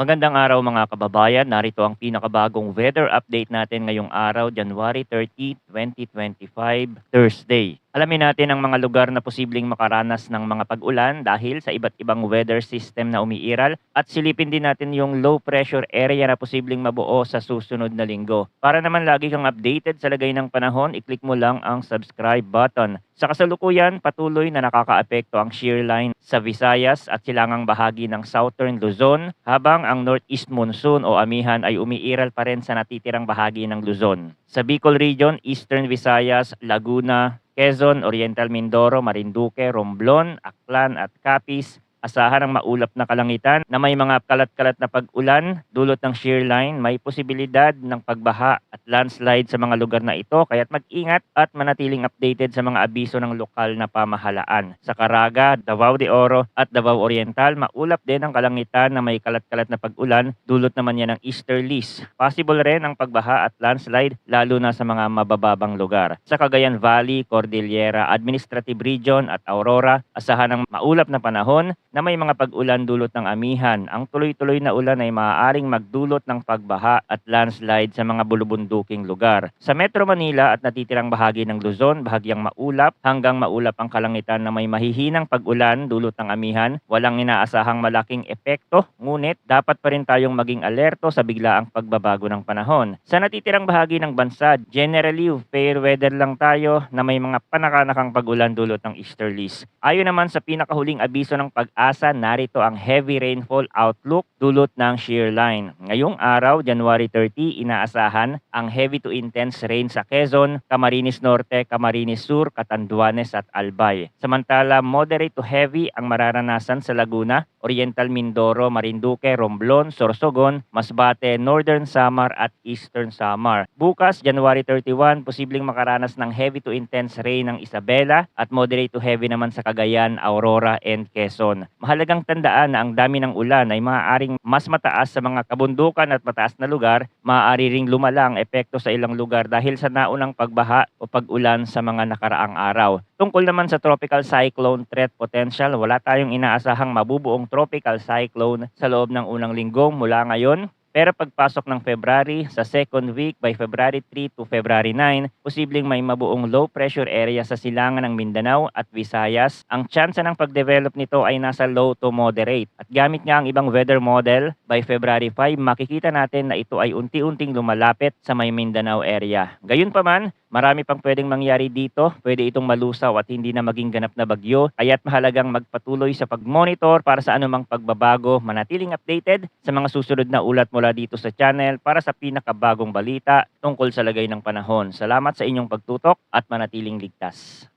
Magandang araw mga kababayan. Narito ang pinakabagong weather update natin ngayong araw, January 30, 2025, Thursday. Alamin natin ang mga lugar na posibleng makaranas ng mga pag-ulan dahil sa iba't ibang weather system na umiiral at silipin din natin yung low pressure area na posibleng mabuo sa susunod na linggo. Para naman lagi kang updated sa lagay ng panahon, i-click mo lang ang subscribe button. Sa kasalukuyan, patuloy na nakakaapekto ang shear line sa Visayas at silangang bahagi ng Southern Luzon habang ang Northeast Monsoon o amihan ay umiiral pa rin sa natitirang bahagi ng Luzon. Sa Bicol Region, Eastern Visayas, Laguna, Quezon, Oriental Mindoro, Marinduque, Romblon, Aklan at Capiz, asahan ang maulap na kalangitan na may mga kalat-kalat na pag-ulan dulot ng shear line. May posibilidad ng pagbaha at landslide sa mga lugar na ito kaya't mag-ingat at manatiling updated sa mga abiso ng lokal na pamahalaan. Sa Caraga, Davao de Oro at Davao Oriental, maulap din ang kalangitan na may kalat-kalat na pag-ulan dulot naman yan ng easterlies. Possible rin ang pagbaha at landslide lalo na sa mga mabababang lugar. Sa Cagayan Valley, Cordillera Administrative Region at Aurora, asahan ng maulap na panahon na may mga pag-ulan dulot ng amihan. Ang tuloy-tuloy na ulan ay maaaring magdulot ng pagbaha at landslide sa mga bulubunduking lugar. Sa Metro Manila at natitirang bahagi ng Luzon, bahagyang maulap hanggang maulap ang kalangitan na may mahihinang pag-ulan dulot ng amihan. Walang inaasahang malaking epekto, ngunit dapat pa rin tayong maging alerto sa biglaang pagbabago ng panahon. Sa natitirang bahagi ng bansa, generally fair weather lang tayo na may mga panakanakang pag-ulan dulot ng easterlies. Ayon naman sa pinakahuling abiso ng Pag-asa, narito ang heavy rainfall outlook dulot ng shear line. Ngayong araw, January 30, inaasahan ang heavy to intense rain sa Quezon, Camarines Norte, Camarines Sur, Catanduanes at Albay. Samantala, moderate to heavy ang mararanasan sa Laguna, Oriental Mindoro, Marinduque, Romblon, Sorsogon, Masbate, Northern Samar at Eastern Samar. Bukas, January 31, posibleng makaranas ng heavy to intense rain ng Isabela at moderate to heavy naman sa Cagayan, Aurora and Quezon. Mahalagang tandaan na ang dami ng ulan ay maaaring mas mataas sa mga kabundukan at mataas na lugar, maaari ring lumala ang epekto sa ilang lugar dahil sa naunang pagbaha o pag-ulan sa mga nakaraang araw. Tungkol naman sa tropical cyclone threat potential, wala tayong inaasahang mabubuong tropical cyclone sa loob ng unang linggo mula ngayon. Pero pagpasok ng February, sa second week by February 3 to February 9, posibleng may mabuong low pressure area sa silangan ng Mindanao at Visayas. Ang tsansa ng pag-develop nito ay nasa low to moderate. At gamit nga ang ibang weather model, by February 5, makikita natin na ito ay unti-unting lumalapit sa may Mindanao area. Gayunpaman, marami pang pwedeng mangyari dito. Pwede itong malusaw at hindi na maging ganap na bagyo. Kaya't mahalagang magpatuloy sa pag-monitor para sa anumang pagbabago. Manatiling updated sa mga susunod na ulat mula dito sa channel para sa pinakabagong balita tungkol sa lagay ng panahon. Salamat sa inyong pagtutok at manatiling ligtas.